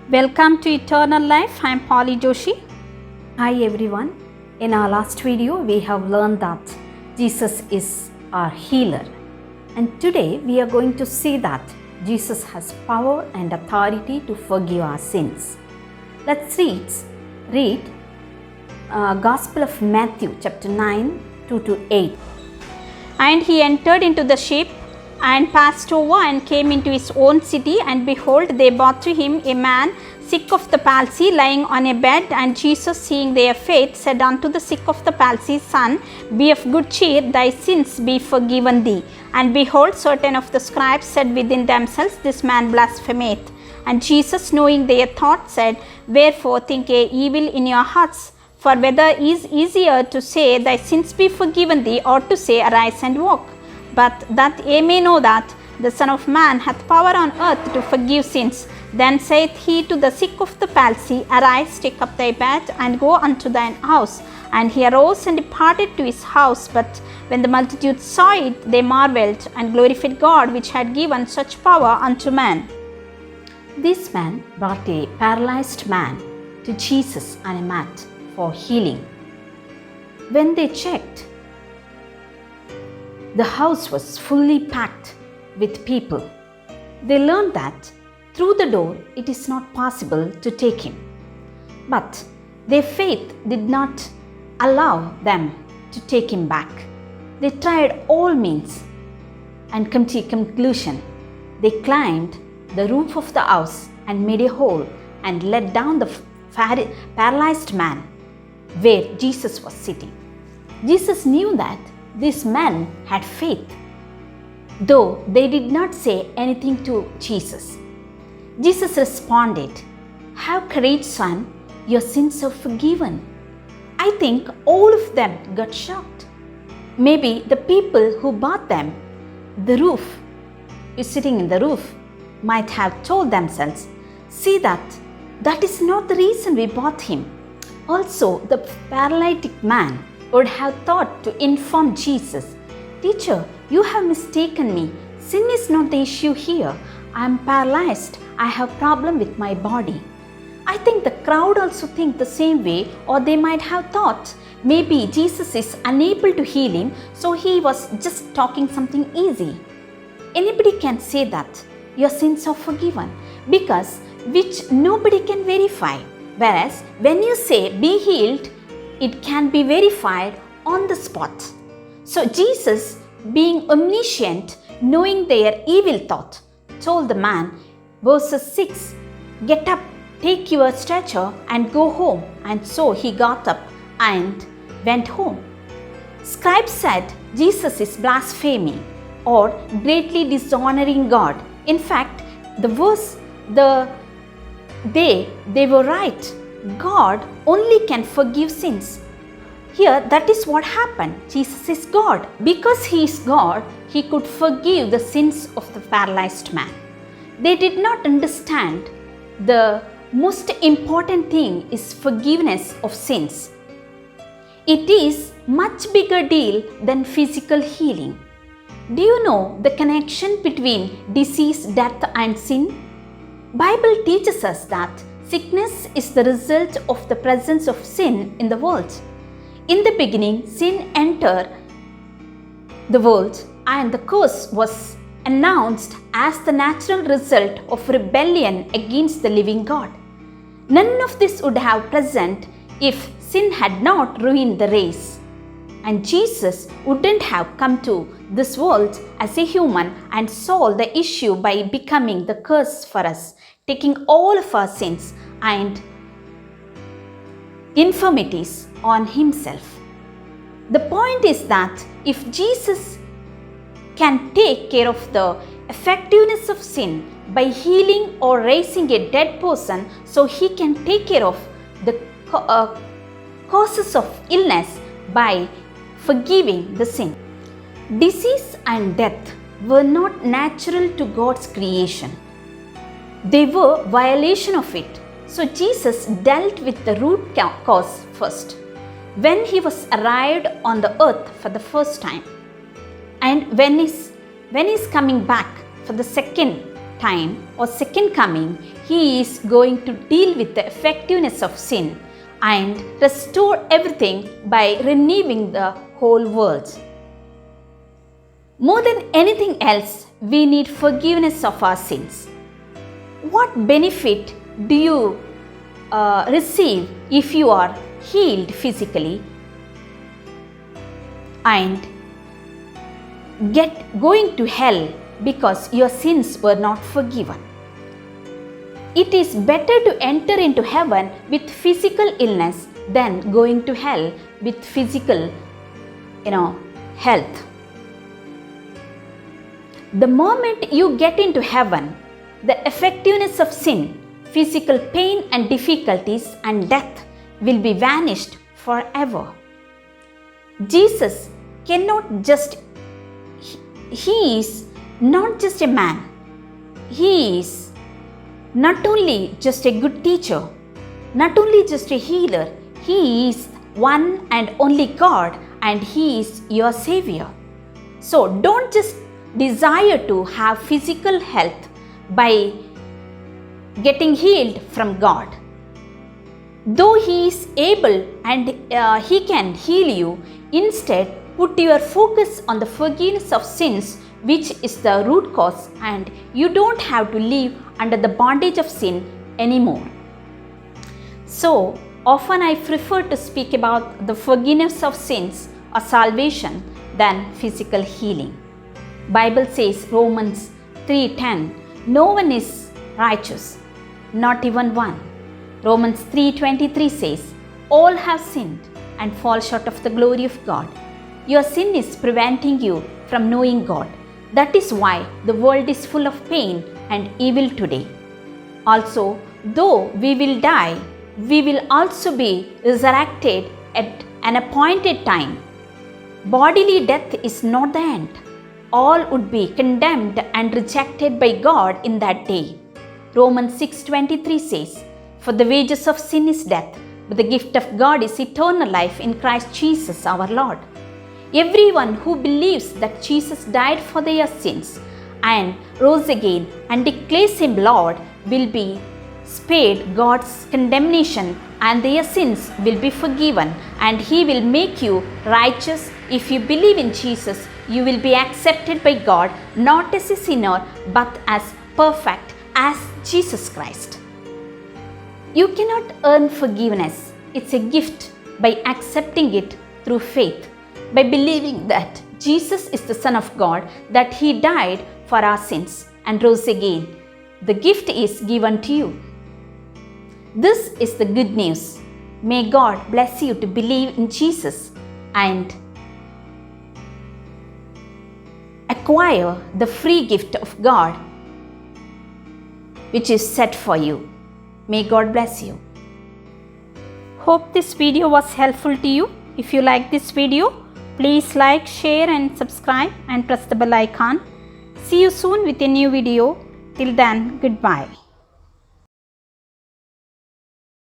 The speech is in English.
Welcome to Eternal Life. I am Polly Joshi. Hi everyone. In our last video, we have learned that Jesus is our healer. And today we are going to see that Jesus has power and authority to forgive our sins. Let's read Gospel of Matthew chapter 9, 2-8. And he entered into the ship and passed over and came into his own city, and behold, they brought to him a man sick of the palsy, lying on a bed. And Jesus, seeing their faith, said unto the sick of the palsy, Son, be of good cheer, thy sins be forgiven thee. And behold, certain of the scribes said within themselves, This man blasphemeth. And Jesus, knowing their thoughts, said, Wherefore think ye evil in your hearts? For whether is easier to say, Thy sins be forgiven thee, or to say, Arise and walk? But that ye may know that the Son of Man hath power on earth to forgive sins. Then saith he to the sick of the palsy, Arise, take up thy bed, and go unto thine house. And he arose and departed to his house. But when the multitude saw it, they marveled, and glorified God, which had given such power unto man. This man brought a paralyzed man to Jesus on a mat for healing. When they checked, the house was fully packed with people. They learned that through the door it is not possible to take him. But their faith did not allow them to take him back. They tried all means and come to a conclusion. They climbed the roof of the house and made a hole and let down the paralyzed man where Jesus was sitting. Jesus knew that these men had faith, though they did not say anything to Jesus. Jesus responded, Have courage, son, your sins are forgiven. I think all of them got shocked. Maybe the people who bought them, sitting in the roof, might have told themselves, See that is not the reason we bought him. Also, the paralytic man would have thought to inform Jesus, Teacher, you have mistaken me. Sin is not the issue here. I am paralyzed. I have problem with my body. I think the crowd also think the same way, or they might have thought maybe Jesus is unable to heal him, so he was just talking something easy. Anybody can say that your sins are forgiven, because which nobody can verify. Whereas when you say be healed, it can be verified on the spot. So Jesus, being omniscient, knowing their evil thought, told the man, verses 6, Get up, take your stretcher and go home. And so he got up and went home. Scribes said Jesus is blaspheming or greatly dishonoring God. In fact, they were right. God only can forgive sins. Here, that is what happened. Jesus is God. Because he is God, he could forgive the sins of the paralyzed man. They did not understand the most important thing is forgiveness of sins. It is much bigger deal than physical healing. Do you know the connection between disease, death and sin? Bible teaches us that sickness is the result of the presence of sin in the world. In the beginning, sin entered the world, and the curse was announced as the natural result of rebellion against the living God. None of this would have present if sin had not ruined the race. And Jesus wouldn't have come to this world as a human and solve the issue by becoming the curse for us, taking all of our sins and infirmities on himself. The point is that if Jesus can take care of the effectiveness of sin by healing or raising a dead person, so he can take care of the causes of illness by forgiving the sin. Disease and death were not natural to God's creation. They were violation of it. So Jesus dealt with the root cause first, when he was arrived on the earth for the first time. And when he's coming back for the second time or second coming, He is going to deal with the effectiveness of sin and restore everything by renewing the whole world. More than anything else, we need forgiveness of our sins. What benefit do you receive if you are healed physically and going to hell because your sins were not forgiven? It is better to enter into heaven with physical illness than going to hell with physical, health. The moment you get into heaven, the effectiveness of sin, physical pain and difficulties and death will be vanished forever. Jesus cannot just, he is not just a man. He is not only just a good teacher, not only just a healer, he is one and only God, and he is your Savior. So don't just desire to have physical health by getting healed from God. Though he is able and he can heal you, instead put your focus on the forgiveness of sins, which is the root cause, and you don't have to live under the bondage of sin anymore. So often I prefer to speak about the forgiveness of sins or salvation than physical healing. Bible says, Romans 3:10, no one is righteous, not even one. Romans 3:23 says, all have sinned and fall short of the glory of God. Your sin is preventing you from knowing God. That is why the world is full of pain and evil today. Also, though we will die, we will also be resurrected at an appointed time. Bodily death is not the end. All would be condemned and rejected by God in that day. Romans 6:23 says, for the wages of sin is death, but the gift of God is eternal life in Christ Jesus our Lord. Everyone who believes that Jesus died for their sins and rose again and declares him Lord will be spared God's condemnation, and their sins will be forgiven, and he will make you righteous. If you believe in Jesus, you will be accepted by God, not as a sinner but as perfect as Jesus Christ. You cannot earn forgiveness. It's a gift by accepting it through faith, by believing that Jesus is the Son of God, that he died for our sins and rose again. The gift is given to you. This is the good news. May God bless you to believe in Jesus and acquire the free gift of God which is set for you. May God bless you. Hope this video was helpful to you. If you like this video, please like, share and subscribe and press the bell icon. See you soon with a new video. Till then, goodbye.